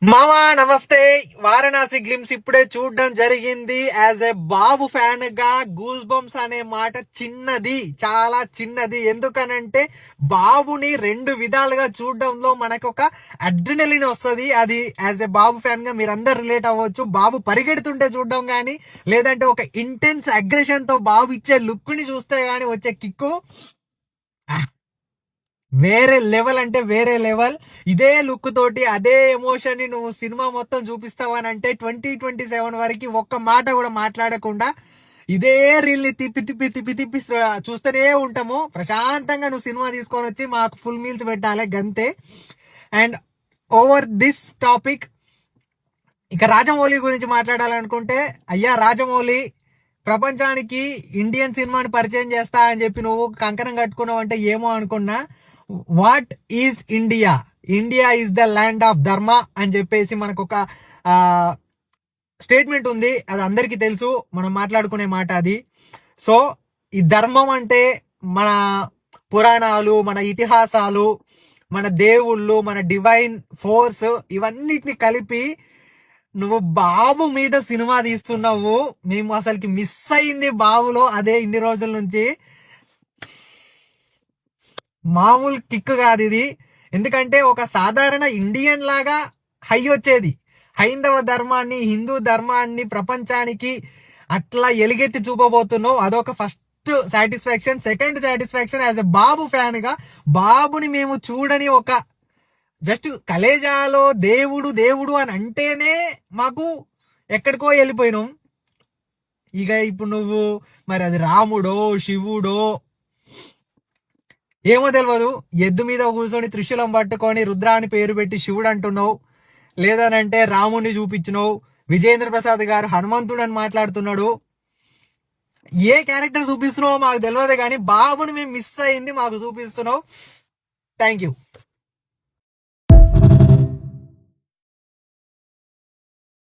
మామా నమస్తే. వారణాసి గ్లిమ్స్ ఇప్పుడే చూడడం జరిగింది. యాజ్ ఎ బాబు ఫ్యాన్ గా గూస్ బంప్స్ అనే మాట చిన్నది, చాలా చిన్నది. ఎందుకనంటే బాబుని రెండు విధాలుగా చూడడంలో మనకు ఒక అడ్రినలిన్ వస్తుంది. అది యాజ్ ఎ బాబు ఫ్యాన్ గా మీరందరు రిలేట్ అవ్వచ్చు. బాబు పరిగెడుతుంటే చూడడం కానీ, లేదంటే ఒక ఇంటెన్స్ అగ్రెషన్ తో బాబు ఇచ్చే లుక్ ని చూస్తే గానీ వచ్చే కిక్కు వేరే లెవెల్, అంటే వేరే లెవెల్. ఇదే లుక్ తోటి అదే ఎమోషన్ ని నువ్వు సినిమా మొత్తం చూపిస్తావని అంటే 2027 వరకు ఒక్క మాట కూడా మాట్లాడకుండా ఇదే రీల్ ని తిప్పి తిప్పి తిప్పి తిప్పి చూస్తూనే ఉంటాము. ప్రశాంతంగా నువ్వు సినిమా తీసుకొని వచ్చి మాకు ఫుల్ మీల్స్ పెట్టాలి, గంతే. అండ్ ఓవర్ దిస్ టాపిక్, ఇక రాజమౌళి గురించి మాట్లాడాలనుకుంటే, అయ్యా రాజమౌళి, ప్రపంచానికి ఇండియన్ సినిమాని పరిచయం చేస్తా అని చెప్పి నువ్వు కంకణం కట్టుకున్నావు అంటే ఏమో అనుకున్నా. What is India? India is the land of ధర్మ అని చెప్పేసి మనకు ఒక స్టేట్మెంట్ ఉంది. అది అందరికీ తెలుసు, మనం మాట్లాడుకునే మాట అది. సో ఈ ధర్మం అంటే మన పురాణాలు, మన ఇతిహాసాలు, మన దేవుళ్ళు, మన డివైన్ ఫోర్స్, ఇవన్నిటిని కలిపి నువ్వు బాబు మీద సినిమా తీస్తున్నావు. మేము అసలుకి మిస్ అయింది బాబులో అదే ఇన్ని రోజుల నుంచి. మామూలు కిక్ కాదు ఇది. ఎందుకంటే ఒక సాధారణ ఇండియన్ లాగా హై వచ్చేది. హైందవ ధర్మాన్ని, హిందూ ధర్మాన్ని ప్రపంచానికి అట్లా ఎలుగెత్తి చూపబోతున్నావు. అదొక first satisfaction. Second satisfaction, as a Babu fan గా బాబుని మేము చూడని ఒక జస్ట్ కలేజాలో దేవుడు దేవుడు అని అంటేనే మాకు ఎక్కడికో వెళ్ళిపోయినాం. ఇక ఇప్పుడు నువ్వు మరి అది రాముడో శివుడో ఏమో తెలియదు. ఎద్దు మీద కూర్చొని త్రిశూలం పట్టుకొని రుద్రాని పేరు పెట్టి శివుడు అంటున్నావు, లేదనంటే రాముడిని చూపించినావు. విజేంద్ర ప్రసాద్ గారు హనుమంతుడు అని మాట్లాడుతున్నాడు. ఏ క్యారెక్టర్ చూపిస్తున్నావో మాకు తెలియదు, కానీ బాబుని మేము మిస్ అయింది మాకు చూపిస్తున్నావు. Thank you.